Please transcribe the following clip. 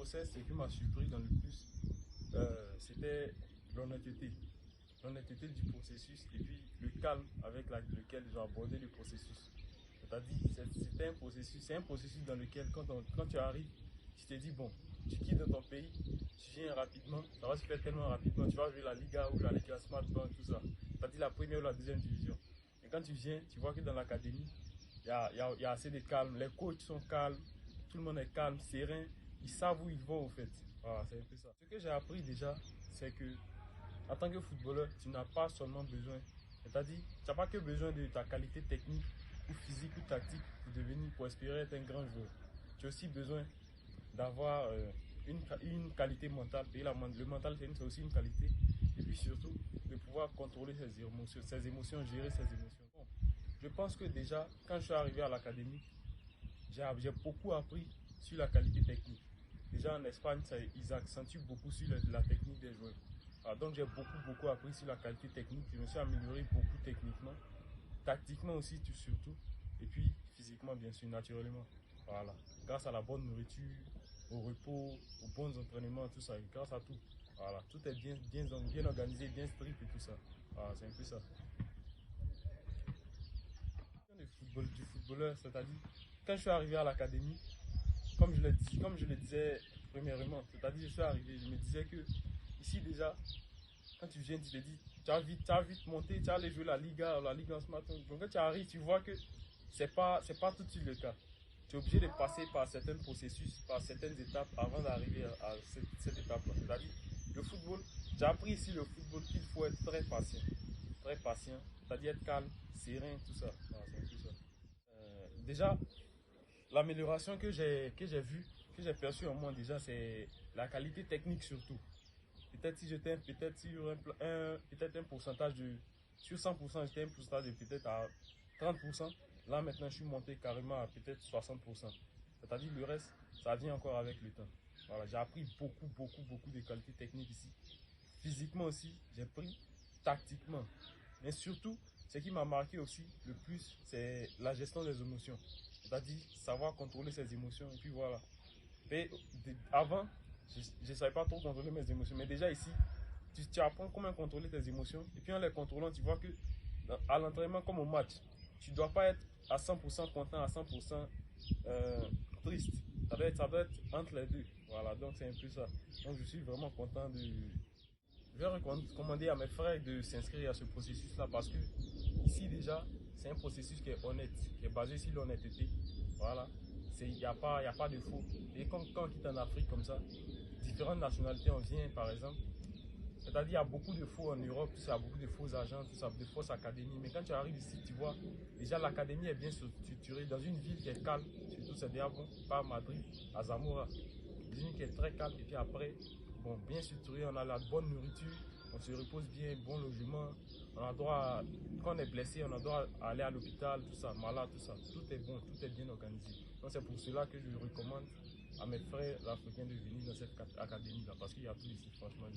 process, ce qui m'a surpris dans le plus, c'était l'honnêteté. L'honnêteté du processus et puis le calme avec lequel ils ont abordé le processus. C'est-à-dire, c'est un processus dans lequel, quand tu arrives, tu te dis, bon, tu quittes dans ton pays, tu viens rapidement, ça va se faire tellement rapidement, tu vas jouer la Liga ou la Liga Smartbank, tout ça. C'est-à-dire la première ou la deuxième division. Et quand tu viens, tu vois que dans l'académie, il y a assez de calme, les coachs sont calmes, tout le monde est calme, serein, ils savent où ils vont au fait. Voilà, c'est un peu ça. Ce que j'ai appris déjà, c'est que en tant que footballeur, tu n'as pas seulement besoin, c'est-à-dire, tu n'as pas que besoin de ta qualité technique ou physique ou tactique pour espérer être un grand joueur. Tu as aussi besoin d'avoir une qualité mentale. Et le mental, c'est aussi une qualité. Et puis surtout, de pouvoir contrôler ses émotions, gérer ses émotions. Bon, je pense que déjà, quand je suis arrivé à l'académie, j'ai beaucoup appris sur la qualité technique. Déjà en Espagne, ils accentuent beaucoup sur la technique des joueurs. Alors, donc j'ai beaucoup appris sur la qualité technique. Je me suis amélioré beaucoup techniquement, tactiquement aussi surtout, et puis physiquement bien sûr, naturellement. Voilà. Grâce à la bonne nourriture, au repos, aux bons entraînements, tout ça, et grâce à tout. Voilà. Tout est bien organisé, bien strict et tout ça. Voilà, c'est un peu ça. Du footballeur, c'est-à-dire, quand je suis arrivé à l'académie, comme je le disais premièrement, c'est-à-dire, je suis arrivé, je me disais que ici déjà, quand tu viens, tu te dis, tu as vite monté, tu as allé jouer la Liga en ce matin. Donc quand tu arrives, tu vois que c'est pas tout de suite le cas. Tu es obligé de passer par certains processus, par certaines étapes avant d'arriver à cette étape-là. C'est-à-dire, le football, j'ai appris ici le football qu'il faut être très patient, c'est-à-dire être calme, serein, tout ça. Voilà, c'est un peu ça. Déjà, l'amélioration que j'ai perçue en moi déjà, c'est la qualité technique surtout. Peut-être si j'étais peut-être sur peut-être un pourcentage de sur 100%, j'étais un pourcentage de peut-être à 30%. Là maintenant je suis monté carrément à peut-être 60%. C'est-à-dire le reste, ça vient encore avec le temps. Voilà, j'ai appris beaucoup de qualités techniques ici. Physiquement aussi, j'ai pris tactiquement. Mais surtout, ce qui m'a marqué aussi le plus, c'est la gestion des émotions. C'est-à-dire savoir contrôler ses émotions. Et puis voilà. Et avant, je ne savais pas trop contrôler mes émotions. Mais déjà ici, tu apprends comment contrôler tes émotions. Et puis en les contrôlant, tu vois que à l'entraînement comme au match, tu ne dois pas être à 100% content, à 100% triste. Ça doit être entre les deux. Voilà, donc c'est un peu ça. Donc je suis vraiment content de... Je vais recommander à mes frères de s'inscrire à ce processus-là parce que ici déjà, c'est un processus qui est honnête, qui est basé sur l'honnêteté. Voilà. Il n'y a pas de faux. Et quand on quitte en Afrique comme ça, différentes nationalités, on vient par exemple. C'est-à-dire il y a beaucoup de faux en Europe, il y a beaucoup de faux agents, tout ça, de fausses académies. Mais quand tu arrives ici, tu vois, déjà l'académie est bien structurée dans une ville qui est calme, surtout c'est déjà bon, pas à Madrid, à Zamora. Une ville qui est très calme et puis après, bon, bien structurée, on a la bonne nourriture, on se repose bien, bon logement, on a droit, quand on est blessé, on a droit à aller à l'hôpital, tout ça, malade, tout ça. Tout est bon, tout est bien organisé. Donc c'est pour cela que je recommande à mes frères africains de venir dans cette académie-là, parce qu'il y a tout ici, franchement.